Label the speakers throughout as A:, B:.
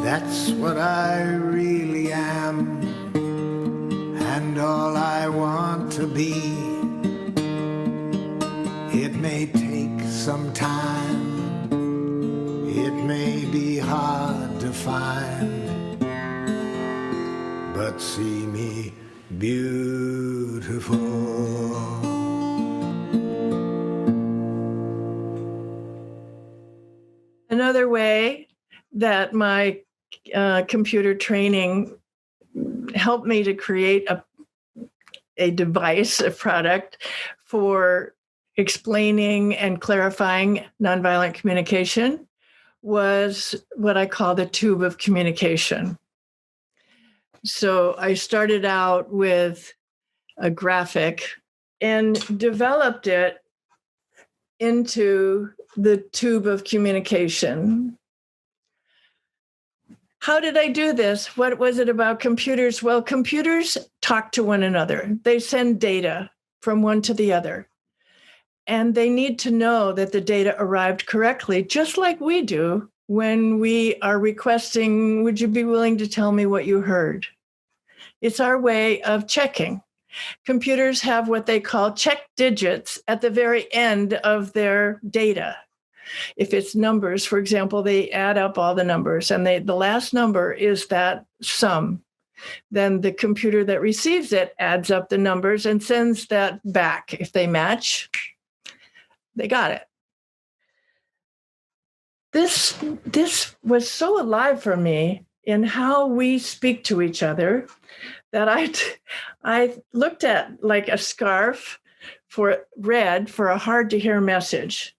A: That's what I really am, and all I want to be. It may take some time, it may be hard to find, but see me beautiful.
B: Another way that my computer training helped me to create a device, a product for explaining and clarifying nonviolent communication was what I call the tube of communication. So I started out with a graphic and developed it into the tube of communication. How did I do this? What was it about computers? Well, computers talk to one another. They send data from one to the other. And they need to know that the data arrived correctly, just like we do when we are requesting, would you be willing to tell me what you heard? It's our way of checking. Computers have what they call check digits at the very end of their data. If it's numbers, for example, they add up all the numbers, and the last number is that sum. Then the computer that receives it adds up the numbers and sends that back. If they match, they got it. This was so alive for me in how we speak to each other that I looked at like a scarf for red for a hard to hear message.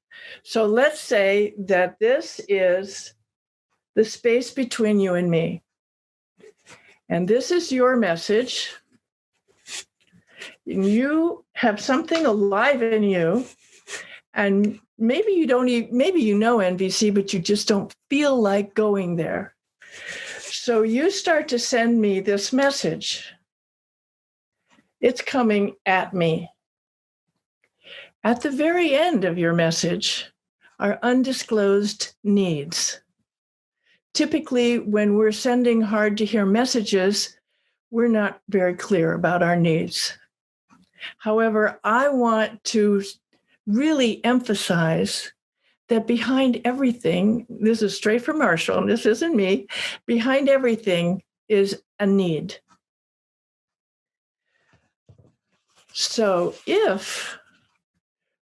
B: So let's say that this is the space between you and me. And this is your message. And you have something alive in you. And maybe you don't even, maybe you know NVC, but you just don't feel like going there. So you start to send me this message. It's coming at me. At the very end of your message are undisclosed needs. Typically, when we're sending hard to hear messages, we're not very clear about our needs. However, I want to really emphasize that behind everything, this is straight from Marshall, and this isn't me, behind everything is a need. So if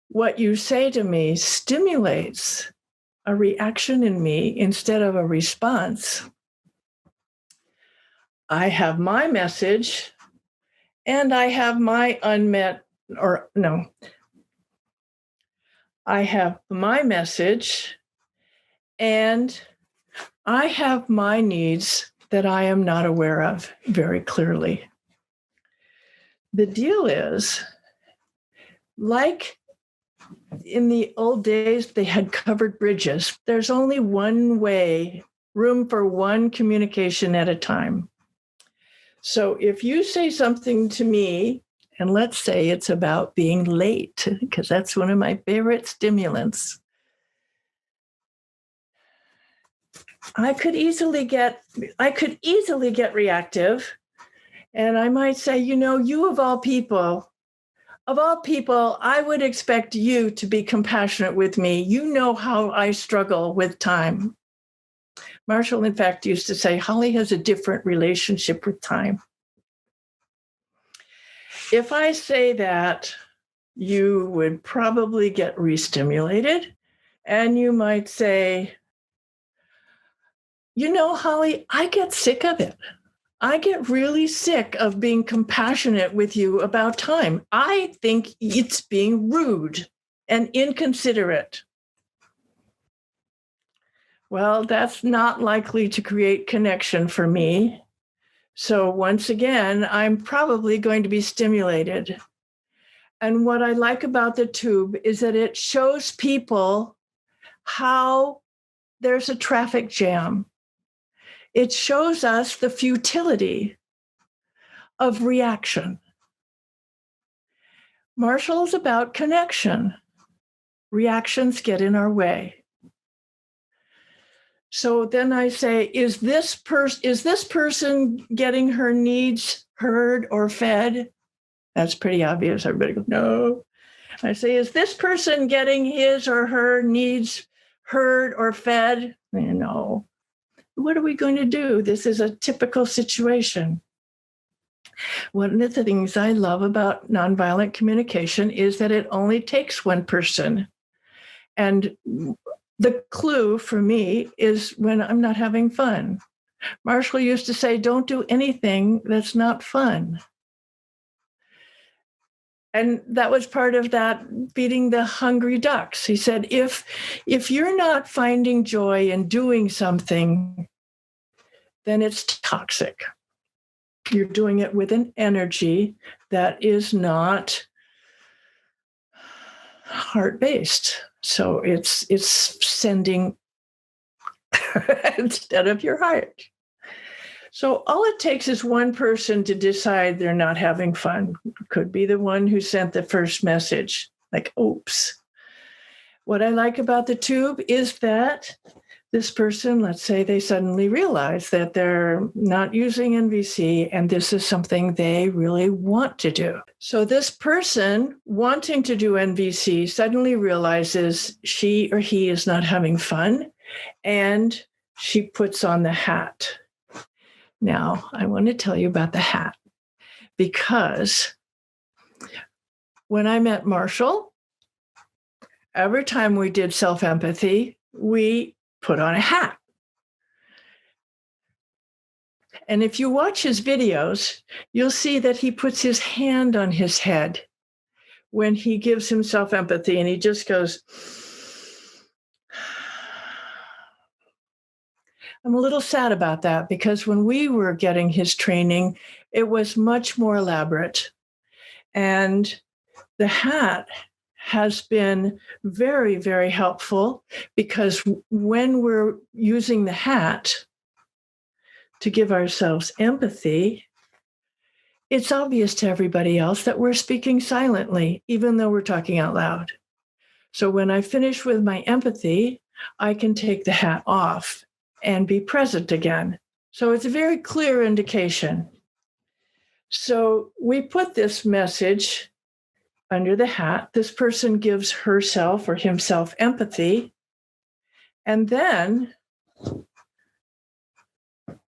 B: what you say to me stimulates a reaction in me instead of a response, I have my message and I have my I have my message and I have my needs that I am not aware of very clearly. The deal is, like in the old days, they had covered bridges. There's only one way, room for one communication at a time. So if you say something to me, and let's say it's about being late, because that's one of my favorite stimulants, I could easily get reactive. And I might say, you of all people, I would expect you to be compassionate with me. You know how I struggle with time. Marshall, in fact, used to say, Holley has a different relationship with time. If I say that, you would probably get re-stimulated, and you might say, Holley, I get sick of it. I get really sick of being compassionate with you about time. I think it's being rude and inconsiderate. Well, that's not likely to create connection for me. So once again, I'm probably going to be stimulated. And what I like about the tube is that it shows people how there's a traffic jam. It shows us the futility of reaction. Marshall's about connection. Reactions get in our way. So then I say, is this person getting her needs heard or fed? That's pretty obvious. Everybody goes, no. I say, is this person getting his or her needs heard or fed? No. What are we going to do? This is a typical situation. One of the things I love about nonviolent communication is that it only takes one person. And the clue for me is when I'm not having fun. Marshall used to say, don't do anything that's not fun. And that was part of that feeding the hungry ducks. He said, if you're not finding joy in doing something, then it's toxic. You're doing it with an energy that is not heart-based. So it's sending instead of your heart. So all it takes is one person to decide they're not having fun. Could be the one who sent the first message, like, oops. What I like about the tube is that this person, let's say they suddenly realize that they're not using NVC and this is something they really want to do. So this person wanting to do NVC suddenly realizes she or he is not having fun and she puts on the hat. Now, I want to tell you about the hat because when I met Marshall, every time we did self-empathy, we put on a hat. And if you watch his videos, you'll see that he puts his hand on his head when he gives himself empathy and he just goes, I'm a little sad about that because when we were getting his training, it was much more elaborate. And the hat has been very, very helpful because when we're using the hat to give ourselves empathy, it's obvious to everybody else that we're speaking silently, even though we're talking out loud. So when I finish with my empathy, I can take the hat off and be present again. So it's a very clear indication. So we put this message under the hat. This person gives herself or himself empathy and then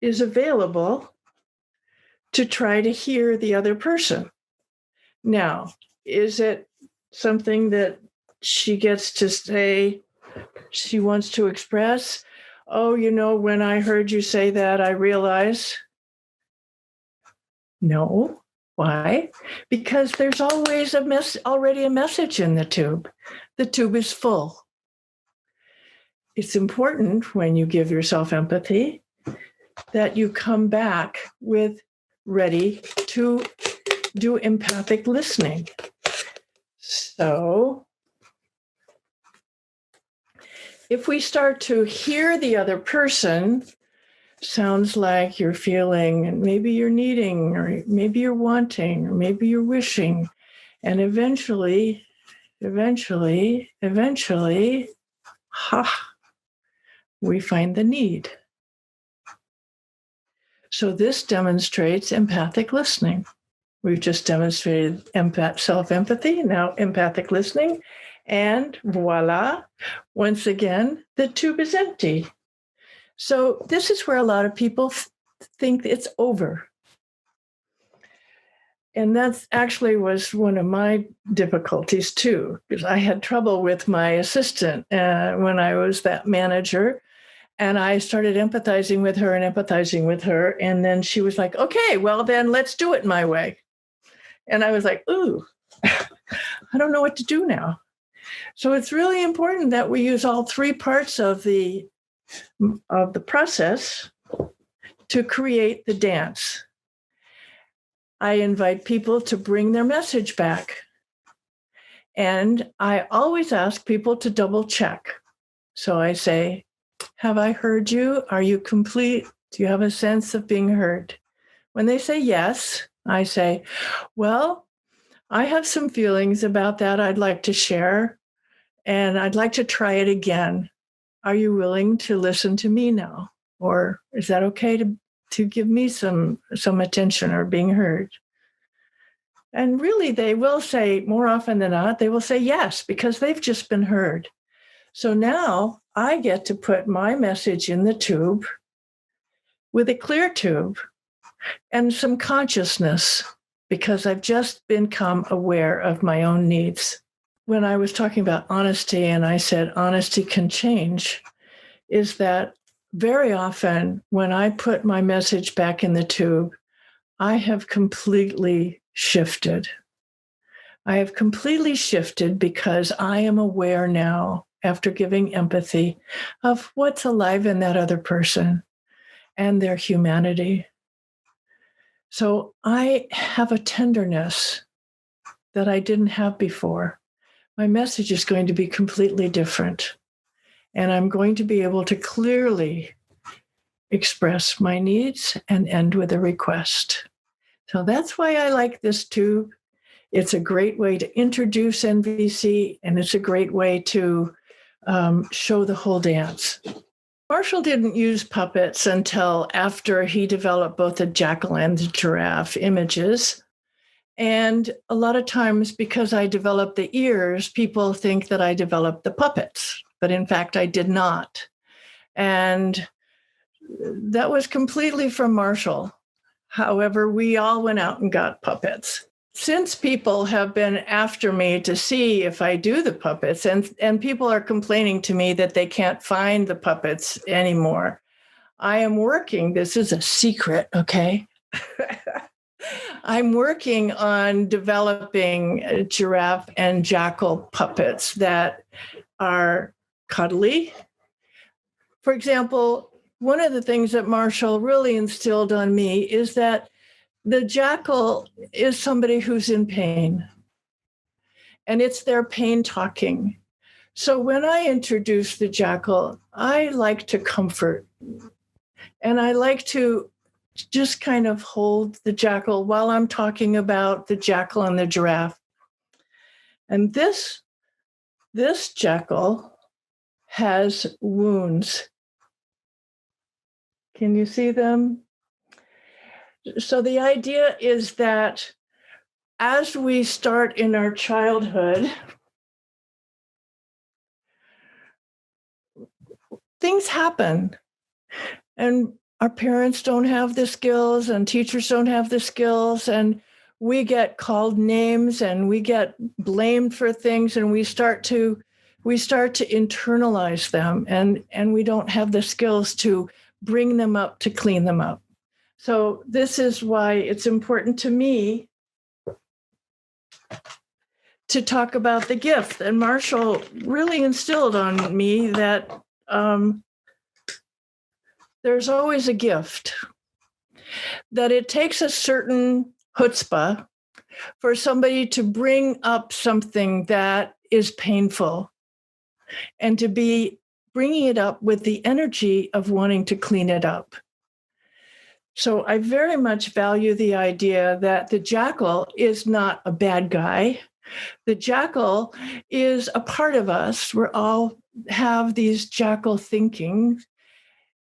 B: is available to try to hear the other person. Now, is it something that she gets to say she wants to express? Oh, when I heard you say that, I realize. No. Why? Because there's always already a message in the tube. The tube is full. It's important when you give yourself empathy that you come back with ready to do empathic listening. So if we start to hear the other person, sounds like you're feeling, and maybe you're needing, or maybe you're wanting, or maybe you're wishing. And eventually, we find the need. So this demonstrates empathic listening. We've just demonstrated self-empathy, now empathic listening. And voila, once again, the tube is empty. So this is where a lot of people think it's over. And that actually was one of my difficulties too, because I had trouble with my assistant when I was that manager. And I started empathizing with her. And then she was like, okay, well, then let's do it my way. And I was like, ooh, I don't know what to do now. So it's really important that we use all three parts of the process to create the dance. I invite people to bring their message back. And I always ask people to double check. So I say, have I heard you? Are you complete? Do you have a sense of being heard? When they say yes, I say, well, I have some feelings about that I'd like to share, and I'd like to try it again. are you willing to listen to me now? Or is that okay to give me some attention or being heard? And really, they will say, more often than not, they will say yes, because they've just been heard. So now I get to put my message in the tube with a clear tube and some consciousness, because I've just become aware of my own needs. When I was talking about honesty, and I said honesty can change, is that very often when I put my message back in the tube, I have completely shifted. I have completely shifted because I am aware now, after giving empathy, of what's alive in that other person and their humanity. So I have a tenderness that I didn't have before. My message is going to be completely different. And I'm going to be able to clearly express my needs and end with a request. So that's why I like this tube. It's a great way to introduce NVC, and it's a great way to show the whole dance. Marshall didn't use puppets until after he developed both the jackal and the giraffe images. And a lot of times, because I developed the ears, people think that I developed the puppets, but in fact, I did not. And that was completely from Marshall. However, we all went out and got puppets. Since people have been after me to see if I do the puppets, and people are complaining to me that they can't find the puppets anymore, I am working, this is a secret, okay? I'm working on developing giraffe and jackal puppets that are cuddly. For example, one of the things that Marshall really instilled on me is that the jackal is somebody who's in pain, and it's their pain talking. So when I introduce the jackal, I like to comfort, and I like to just kind of hold the jackal while I'm talking about the jackal and the giraffe. And this jackal has wounds. Can you see them? So the idea is that as we start in our childhood, things happen. And our parents don't have the skills, and teachers don't have the skills, and we get called names and we get blamed for things, and we start to internalize them, and we don't have the skills to bring them up, to clean them up. So this is why it's important to me to talk about the gift. And Marshall really instilled on me that there's always a gift, that it takes a certain chutzpah for somebody to bring up something that is painful, and to be bringing it up with the energy of wanting to clean it up. So I very much value the idea that the jackal is not a bad guy. The jackal is a part of us. We all have these jackal thinking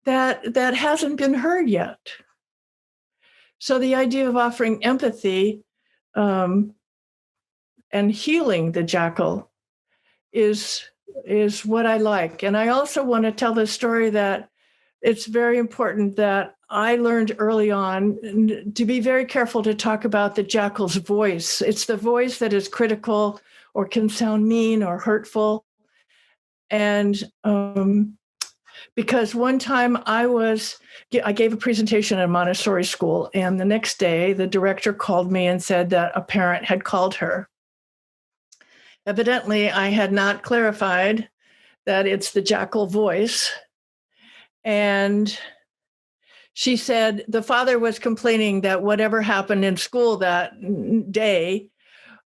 B: that hasn't been heard yet. So the idea of offering empathy and healing the jackal is what I like. And I also want to tell the story that it's very important that I learned early on to be very careful to talk about the jackal's voice. It's the voice that is critical or can sound mean or hurtful. And because one time I gave a presentation at a Montessori school, and the next day the director called me and said that a parent had called her. Evidently, I had not clarified that it's the jackal voice. And she said the father was complaining that whatever happened in school that day,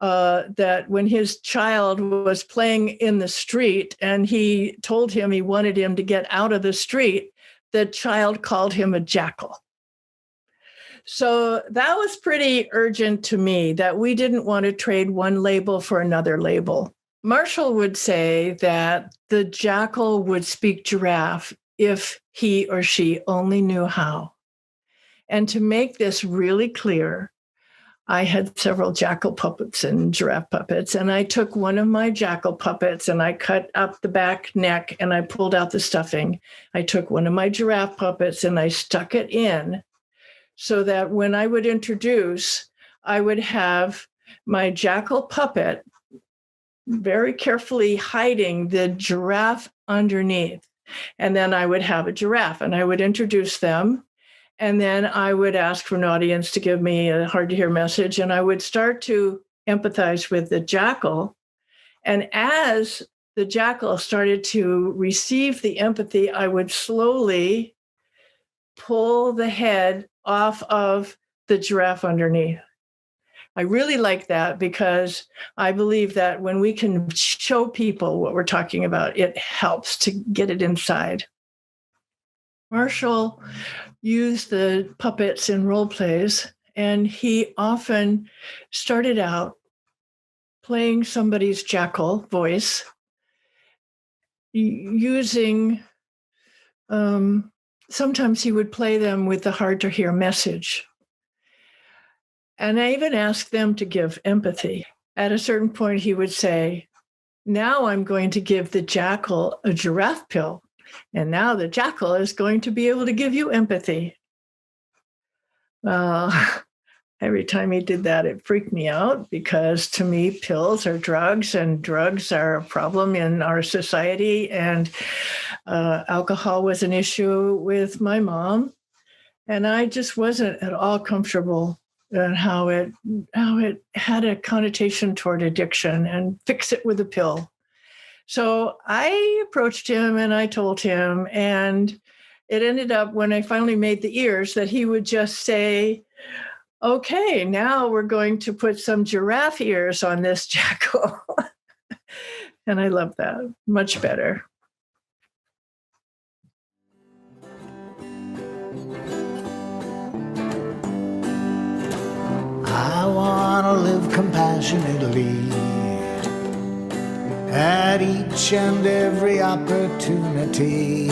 B: that when his child was playing in the street and he told him he wanted him to get out of the street, the child called him a jackal. So that was pretty urgent to me, that we didn't want to trade one label for another label. Marshall would say that the jackal would speak giraffe if he or she only knew how. And to make this really clear, I had several jackal puppets and giraffe puppets, and I took one of my jackal puppets and I cut up the back neck and I pulled out the stuffing. I took one of my giraffe puppets and I stuck it in so that when I would introduce, I would have my jackal puppet very carefully hiding the giraffe underneath. And then I would have a giraffe and I would introduce them. And then I would ask for an audience to give me a hard to hear message. And I would start to empathize with the jackal. And as the jackal started to receive the empathy, I would slowly pull the head off of the giraffe underneath. I really like that because I believe that when we can show people what we're talking about, it helps to get it inside. Marshall used the puppets in role plays, and he often started out playing somebody's jackal voice using, sometimes he would play them with the hard to hear message. And I even asked them to give empathy. At a certain point, he would say, now I'm going to give the jackal a giraffe pill. And now the jackal is going to be able to give you empathy. Every time he did that, it freaked me out because to me, pills are drugs and drugs are a problem in our society. And alcohol was an issue with my mom. And I just wasn't at all comfortable and how it had a connotation toward addiction and fix it with a pill. So I approached him and I told him, and it ended up when I finally made the ears that he would just say, okay, now we're going to put some giraffe ears on this jackal. And I love that much better.
A: I want to live compassionately at each and every opportunity.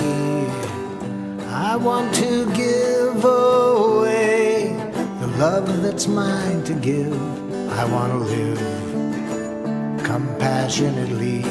A: I want to give away the love that's mine to give. I want to live compassionately.